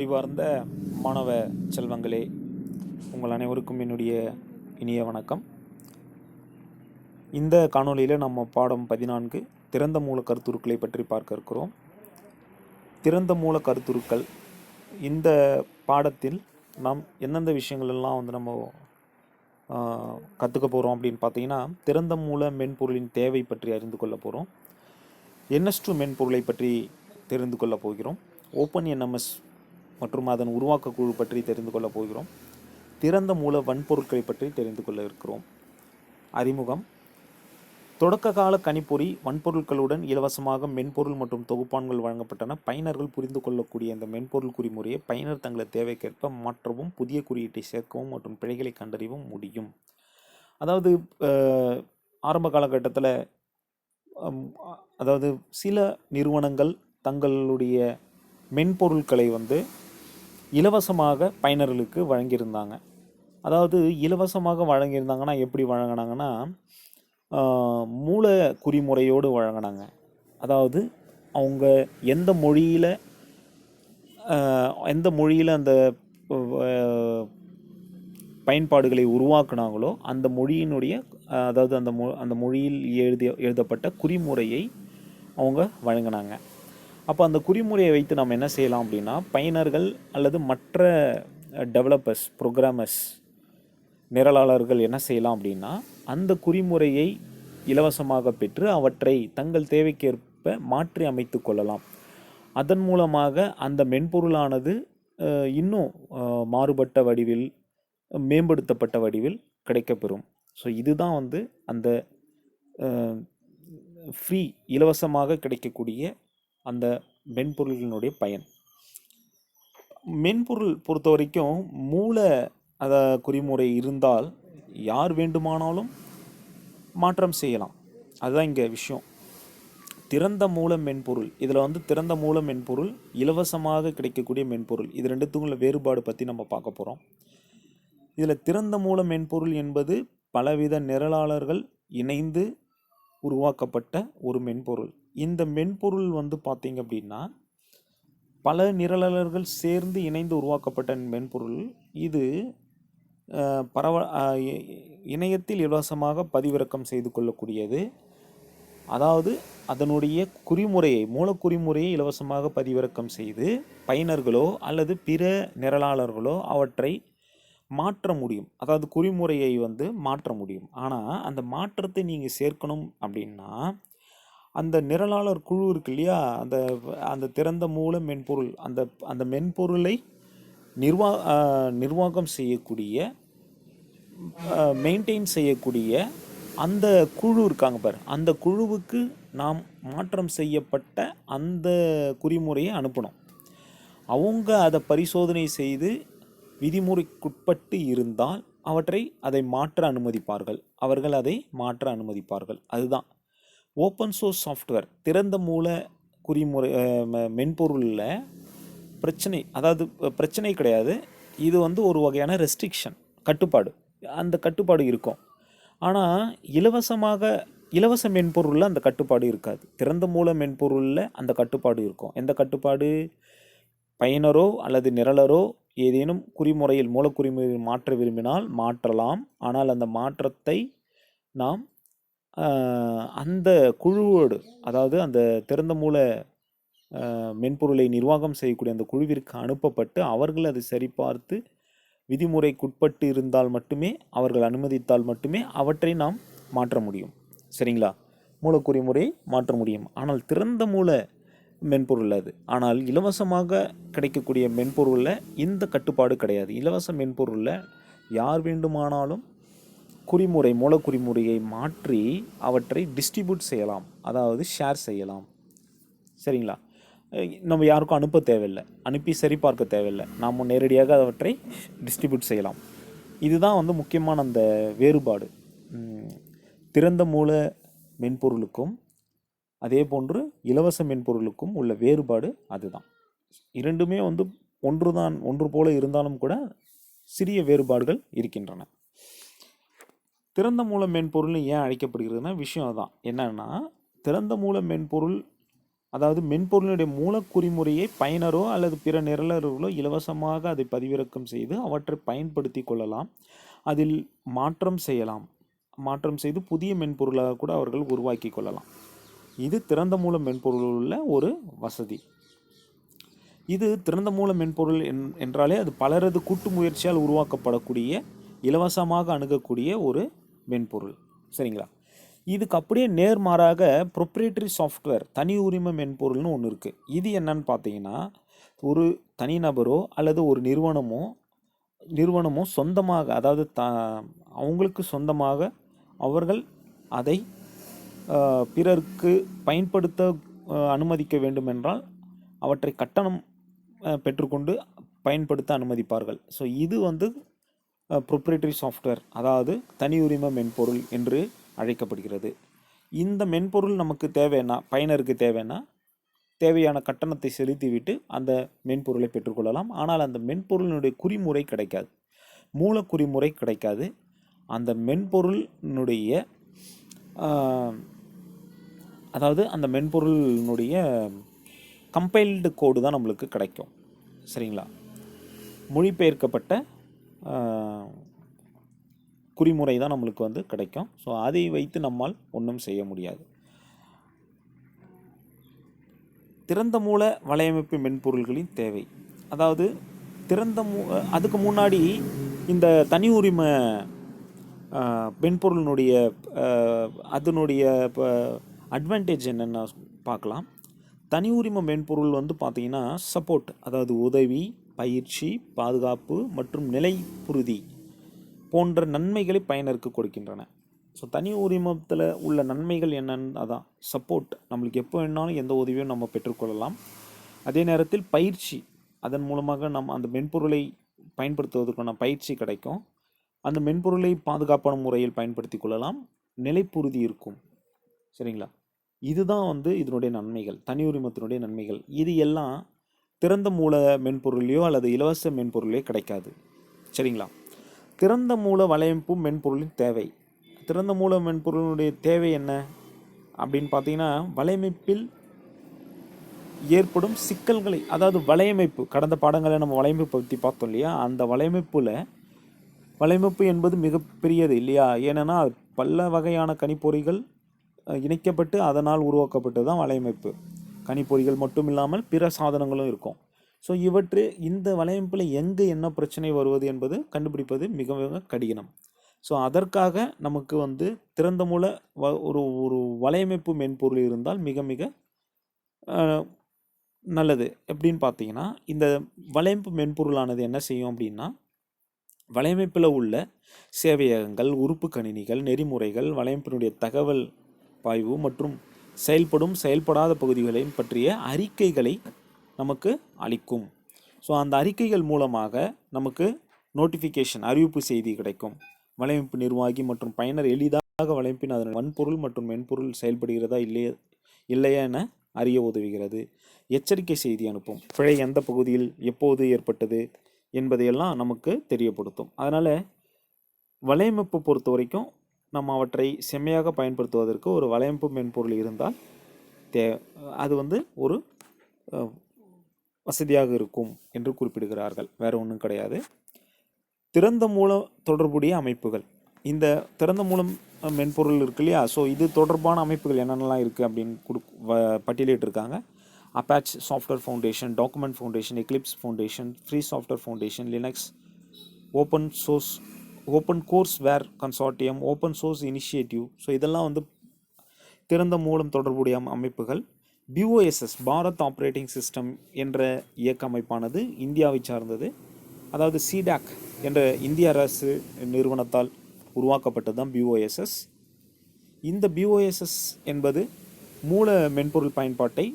அறிவார்ந்த மாணவ செல்வங்களே, உங்கள் அனைவருக்கும் என்னுடைய இனிய வணக்கம். இந்த காணொளியில் நம்ம பாடம் 14 திறந்த மூல கருத்துருக்களை பற்றி பார்க்க இருக்கிறோம். திறந்த மூல கருத்துருக்கள் இந்த பாடத்தில் நாம் எந்தெந்த விஷயங்கள் எல்லாம் நம்ம கற்றுக்க போகிறோம் அப்படின்னு பார்த்தீங்கன்னா, திறந்த மூல மென்பொருளின் தேவை பற்றி அறிந்து கொள்ள போகிறோம். NS2 மென்பொருளை பற்றி தெரிந்து கொள்ள போகிறோம். OpenNMS மற்றும் அதன் உருவாக்க குழு பற்றி தெரிந்து கொள்ள போகிறோம். திறந்த மூல வன்பொருட்களை பற்றி தெரிந்து கொள்ள இருக்கிறோம். அறிமுகம். தொடக்க கால கணிப்பொறி வன்பொருட்களுடன் இலவசமாக மென்பொருள் மற்றும் தொகுப்பான்கள் வழங்கப்பட்டன. பயனர்கள் புரிந்து கொள்ளக்கூடிய இந்த மென்பொருள் குறிமுறையை பயனர் தங்களது தேவைக்கேற்ப மாற்றவும், புதிய குறியீட்டை சேர்க்கவும் மற்றும் பிழைகளை கண்டறியவும் முடியும். அதாவது ஆரம்ப காலகட்டத்தில் சில நிறுவனங்கள் தங்களுடைய மென்பொருட்களை இலவசமாக பயனர்களுக்கு வழங்கியிருந்தாங்க. அதாவது இலவசமாக வழங்கியிருந்தாங்கன்னா எப்படி வழங்கினாங்கன்னா, மூல குறிமுறையோடு வழங்கினாங்க. அதாவது அவங்க எந்த மொழியில் அந்த பயன்பாடுகளை உருவாக்குனாங்களோ அந்த மொழியினுடைய அதாவது அந்த மொழியில் எழுதப்பட்ட குறிமுறையை அவங்க வழங்கினாங்க. அப்போ அந்த குறிமுறையை வைத்து நம்ம என்ன செய்யலாம் அப்படின்னா, பயனர்கள் அல்லது மற்ற டெவலப்பர்ஸ், ப்ரோக்ராமர்ஸ், நிரலாளர்கள் என்ன செய்யலாம் அப்படின்னா, அந்த குறிமுறையை இலவசமாக பெற்று அவற்றை தங்கள் தேவைக்கேற்ப மாற்றி அமைத்து கொள்ளலாம். அதன் மூலமாக அந்த மென்பொருளானது இன்னும் மாறுபட்ட வடிவில், மேம்படுத்தப்பட்ட வடிவில் கிடைக்கப்பெறும். ஸோ இதுதான் அந்த ஃப்ரீ, இலவசமாக கிடைக்கக்கூடிய அந்த மென்பொருளினுடைய பயன். மென்பொருள் பொறுத்த வரைக்கும் மூல குறிமுறை இருந்தால் யார் வேண்டுமானாலும் மாற்றம் செய்யலாம். அதுதான் இங்கே விஷயம். திறந்த மூல மென்பொருள், இதில் திறந்த மூல மென்பொருள், இலவசமாக கிடைக்கக்கூடிய மென்பொருள், இது ரெண்டுத்துக்குள்ள வேறுபாடு பற்றி நம்ம பார்க்க போகிறோம். இதில் திறந்த மூல மென்பொருள் என்பது பலவித நிரலாளர்கள் இணைந்து உருவாக்கப்பட்ட ஒரு மென்பொருள். இந்த மென்பொருள் பார்த்தீங்க அப்படின்னா பல நிரலாளர்கள் சேர்ந்து இணைந்து உருவாக்கப்பட்ட மென்பொருள். இது இணையத்தில் இலவசமாக பதிவிறக்கம் செய்து கொள்ளக்கூடியது. அதாவது அதனுடைய குறிமுறையை, மூலக்குறிமுறையை இலவசமாக பதிவிறக்கம் செய்து பயனர்களோ அல்லது பிற நிரலாளர்களோ அவற்றை மாற்ற முடியும். அதாவது குறிமுறையை மாற்ற முடியும். ஆனால் அந்த மாற்றத்தை நீங்கள் சேர்க்கணும் அப்படின்னா அந்த நிரலாளர் குழு இருக்கு இல்லையா, அந்த திறந்த மூல மென்பொருள், அந்த மென்பொருளை நிர்வாகம் செய்யக்கூடிய, மெயின்டைன் செய்யக்கூடிய அந்த குழு இருக்காங்க பாரு, அந்த குழுவுக்கு நாம் மாற்றம் செய்யப்பட்ட அந்த குறிமுறையை அனுப்பணும். அவங்க அதை பரிசோதனை செய்து விதிமுறைக்குட்பட்டு இருந்தால் அதை மாற்ற அனுமதிப்பார்கள். அவர்கள் அதை மாற்ற அனுமதிப்பார்கள். அதுதான் ஓப்பன் சோர்ஸ் சாஃப்ட்வேர். திறந்த மூல குறிமுறை மென்பொருளில் பிரச்சனை கிடையாது. இது ஒரு வகையான ரெஸ்ட்ரிக்ஷன், கட்டுப்பாடு. அந்த கட்டுப்பாடு இருக்கும். ஆனால் இலவச மென்பொருளில் அந்த கட்டுப்பாடு இருக்காது. திறந்த மூல மென்பொருளில் அந்த கட்டுப்பாடு இருக்கும். எந்த கட்டுப்பாடு? பயனரோ அல்லது நிரலரோ ஏதேனும் குறிமுறையில், மூலக்குறிமுறையில் மாற்ற விரும்பினால் மாற்றலாம். ஆனால் அந்த மாற்றத்தை நாம் அந்த குழுவோடு, அதாவது அந்த திறந்த மூல மென்பொருளை நிர்வாகம் செய்யக்கூடிய அந்த குழுவிற்கு அனுப்பப்பட்டு அவர்கள் அதை சரிபார்த்து விதிமுறைக்குட்பட்டு இருந்தால் மட்டுமே, அவர்கள் அனுமதித்தால் மட்டுமே அவற்றை நாம் மாற்ற முடியும். சரிங்களா? மூலக்குறிமுறையை மாற்ற முடியும். ஆனால் திறந்த மூல மென்பொருள் அது. ஆனால் இலவசமாக கிடைக்கக்கூடிய மென்பொருளில் இந்த கட்டுப்பாடு கிடையாது. இலவச மென்பொருளில் யார் வேண்டுமானாலும் மூலக்குறிமுறையை மாற்றி அவற்றை டிஸ்ட்ரிபியூட் செய்யலாம், அதாவது ஷேர் செய்யலாம். சரிங்களா? நம்ம யாருக்கும் அனுப்ப தேவையில்லை, அனுப்பி சரிபார்க்க தேவையில்லை. நாம் நேரடியாக அவற்றை டிஸ்ட்ரிபியூட் செய்யலாம். இதுதான் முக்கியமான அந்த வேறுபாடு. திறந்த மூல மென்பொருளுக்கும் அதே போன்று இலவச மென்பொருளுக்கும் உள்ள வேறுபாடு அதுதான். இரண்டுமே ஒன்று போல இருந்தாலும் கூட சிறிய வேறுபாடுகள் இருக்கின்றன. திறந்த மூல மென்பொருள் ஏன் அழைக்கப்படுகிறதுனா விஷயம் அதுதான். என்னன்னா, திறந்த மூல மென்பொருள் அதாவது மென்பொருளினுடைய மூலக்குறிமுறையை பயனரோ அல்லது பிற நிரலர்களோ இலவசமாக அதை பதிவிறக்கம் செய்து அவற்றை பயன்படுத்தி கொள்ளலாம். அதில் மாற்றம் செய்யலாம். மாற்றம் செய்து புதிய மென்பொருளாக கூட அவர்கள் உருவாக்கி கொள்ளலாம். இது திறந்த மூல மென்பொருளில் உள்ள ஒரு வசதி. இது திறந்த மூல மென்பொருள் என்றாலே அது பலரது கூட்டு முயற்சியால் உருவாக்கப்படக்கூடிய இலவசமாக அணுகக்கூடிய ஒரு மென்பொருள். சரிங்களா? இதுக்கு அப்படியே நேர்மாறாக ப்ரொப்ரேட்டரி சாஃப்ட்வேர் தனி உரிமை மென்பொருள்னு ஒன்று இருக்குது. இது என்னன்னு பார்த்தீங்கன்னா, ஒரு தனிநபரோ அல்லது ஒரு நிறுவனமோ சொந்தமாக, அதாவது அவங்களுக்கு சொந்தமாக அவர்கள் அதை பிறருக்கு பயன்படுத்த அனுமதிக்க வேண்டுமென்றால் அவற்றை கட்டணம் பெற்றுக்கொண்டு பயன்படுத்த அனுமதிப்பார்கள். ஸோ இது வந்து ப்ரொப்ரேட்டரி சாஃப்ட்வேர், அதாவது தனி உரிமை மென்பொருள் என்று அழைக்கப்படுகிறது. இந்த மென்பொருள் நமக்கு தேவைன்னா, பயனருக்கு தேவையான கட்டணத்தை செலுத்திவிட்டு அந்த மென்பொருளை பெற்றுக்கொள்ளலாம். ஆனால் அந்த மென்பொருளினுடைய குறிமுறை கிடைக்காது, மூலக்குறிமுறை கிடைக்காது. அந்த மென்பொருளினுடைய அதாவது அந்த மென்பொருளினுடைய கம்பைல்டு கோடு தான் நம்மளுக்கு கிடைக்கும். சரிங்களா? மொழிபெயர்க்கப்பட்ட குறிமுறை தான் நம்மளுக்கு வந்து கிடைக்கும். ஸோ அதை வைத்து நம்மால் ஒன்றும் செய்ய முடியாது. திறந்த மூல வலையமைப்பு மென்பொருள்களின் தேவை, அதாவது அதுக்கு முன்னாடி இந்த தனி உரிமை மென்பொருளினுடைய அதனுடைய அட்வான்டேஜ் என்னென்னு பார்க்கலாம். தனி உரிமை மென்பொருள் வந்து பார்த்திங்கன்னா சப்போர்ட், அதாவது உதவி, பயிற்சி, பாதுகாப்பு மற்றும் நிலைப்புறுதி போன்ற நன்மைகளை பயனருக்கு கொடுக்கின்றன. ஸோ தனி உரிமத்தில் உள்ள நன்மைகள் என்னன்னு அதான் சப்போர்ட், நம்மளுக்கு எப்போ வேணாலும் எந்த உதவியும் நம்ம பெற்றுக்கொள்ளலாம். அதே நேரத்தில் பயிற்சி, அதன் மூலமாக நம்ம அந்த மென்பொருளை பயன்படுத்துவதற்கான பயிற்சி கிடைக்கும். அந்த மென்பொருளை பாதுகாப்பான முறையில் பயன்படுத்தி கொள்ளலாம். நிலைப்புறுதி இருக்கும். சரிங்களா? இதுதான் வந்து இதனுடைய நன்மைகள், தனி உரிமத்தினுடைய நன்மைகள். இது எல்லாம் திறந்த மூல மென்பொருளையோ அல்லது இலவச மென்பொருளையோ கிடைக்காது. சரிங்களா? திறந்த மூல வலையமைப்பு மென்பொருளின் தேவை. திறந்த மூல மென்பொருளினுடைய தேவை என்ன அப்படின்னு பார்த்தீங்கன்னா, வலையமைப்பில் ஏற்படும் சிக்கல்களை, அதாவது வலையமைப்பு, கடந்த பாடங்களை நம்ம வலையமைப்பு பற்றி பார்த்தோம் இல்லையா? அந்த வலையமைப்பு என்பது மிகப்பெரியது இல்லையா? ஏன்னா பல வகையான கணிப்பொறிகள் இணைக்கப்பட்டு அதனால் உருவாக்கப்பட்டு தான் வலையமைப்பு. கணிப்பொறிகள் மட்டும் இல்லாமல் பிற சாதனங்களும் இருக்கும். ஸோ இந்த வலையமைப்பில் எங்கே என்ன பிரச்சனை வருவது என்பது கண்டுபிடிப்பது மிக மிக கடினம். ஸோ அதற்காக நமக்கு வந்து திறந்த மூல ஒரு வலையமைப்பு மென்பொருள் இருந்தால் மிக மிக நல்லது. எப்படின்னு பார்த்தீங்கன்னா, இந்த வலையமைப்பு மென்பொருளானது என்ன செய்யும் அப்படின்னா, வலையமைப்பில் உள்ள சேவையகங்கள், உறுப்பு கணினிகள், நெறிமுறைகள், வலையமைப்பினுடைய தகவல் பாய்வு மற்றும் செயல்படாத பகுதிகளையும் பற்றிய அறிக்கைகளை நமக்கு அளிக்கும். ஸோ அந்த அறிக்கைகள் மூலமாக நமக்கு நோட்டிஃபிகேஷன், அறிவிப்பு செய்தி கிடைக்கும். வலையமைப்பு நிர்வாகி மற்றும் பயனர் எளிதாக வலையமைப்பின் அதன் வன்பொருள் மற்றும் மென்பொருள் செயல்படுகிறதா இல்லையா என அறிய உதவுகிறது. எச்சரிக்கை செய்தி அனுப்பும். பிழை எந்த பகுதியில் எப்போது ஏற்பட்டது என்பதையெல்லாம் நமக்கு தெரியப்படுத்தும். அதனால் வலையமைப்பு பொறுத்த வரைக்கும் நம்ம அவற்றை செம்மையாக பயன்படுத்துவதற்கு ஒரு வலையமைப்பு மென்பொருள் இருந்தால் அது வந்து ஒரு வசதியாக இருக்கும் என்று குறிப்பிடுகிறார்கள். வேறு ஒன்றும் கிடையாது. திறந்த மூலம் தொடர்புடைய அமைப்புகள், இந்த திறந்த மூலம் மென்பொருள் இருக்கு இல்லையா? ஸோ இது தொடர்பான அமைப்புகள் என்னென்னலாம் இருக்குது அப்படின்னு பட்டியலிட்டிருக்காங்க. Apache software foundation, document foundation, Eclipse foundation, free software foundation, Linux, open courseware consortium, open source initiative. So இதெல்லாம் வந்து திறந்த மூலம் தொடர்புடைய அமைப்புகள். BOSS, பாரத் ஆப்ரேட்டிங் சிஸ்டம் என்ற இயக்க அமைப்பானது இந்தியாவை சார்ந்தது. அதாவது CDAC என்ற இந்திய அரசு நிறுவனத்தால் உருவாக்கப்பட்டது தான் BOSS. இந்த BOSS என்பது மூல மென்பொருள் பயன்பாட்டை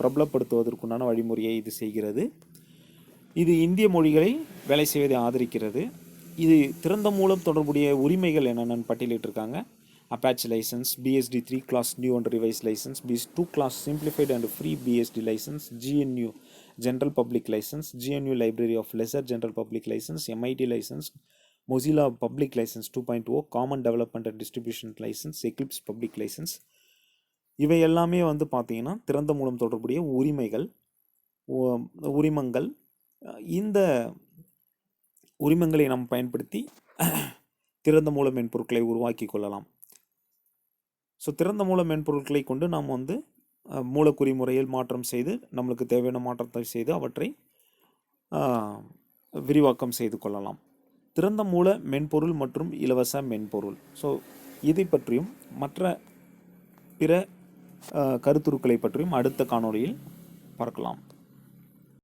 பிரபலப்படுத்துவதற்குண்டான வழிமுறையை இது செய்கிறது. இது இந்திய மொழிகளை வேலை செய்வதை ஆதரிக்கிறது. இது திறந்த மூலம் தொடர்புடைய உரிமைகள் என்னென்னு பட்டியலிட்டிருக்காங்க. Apache license, BSD 3 class new and revise license, BS2 class simplified and free BSD license, GNU general public license, GNU library of lesser general public license, MIT license, Mozilla public license 2.0, common development and distribution license, Eclipse public license, இவை எல்லாமே வந்து பார்த்தீங்கன்னா திறந்த மூலம் தொடர்புடைய உரிமங்கள். இந்த உரிமங்களை நாம் பயன்படுத்தி திறந்த மூல மென்பொருட்களை உருவாக்கி கொள்ளலாம். ஸோ திறந்த மூல மென்பொருட்களை கொண்டு நாம் வந்து மூலக்குறி முறையில் மாற்றம் செய்து நம்மளுக்கு தேவையான மாற்றத்தை செய்து அவற்றை விரிவாக்கம் செய்து கொள்ளலாம். திறந்த மூல மென்பொருள் மற்றும் இலவச மென்பொருள். ஸோ இதை பற்றியும் மற்ற பிற கருத்துருக்களை பற்றியும் அடுத்த காணொளியில் பார்க்கலாம்.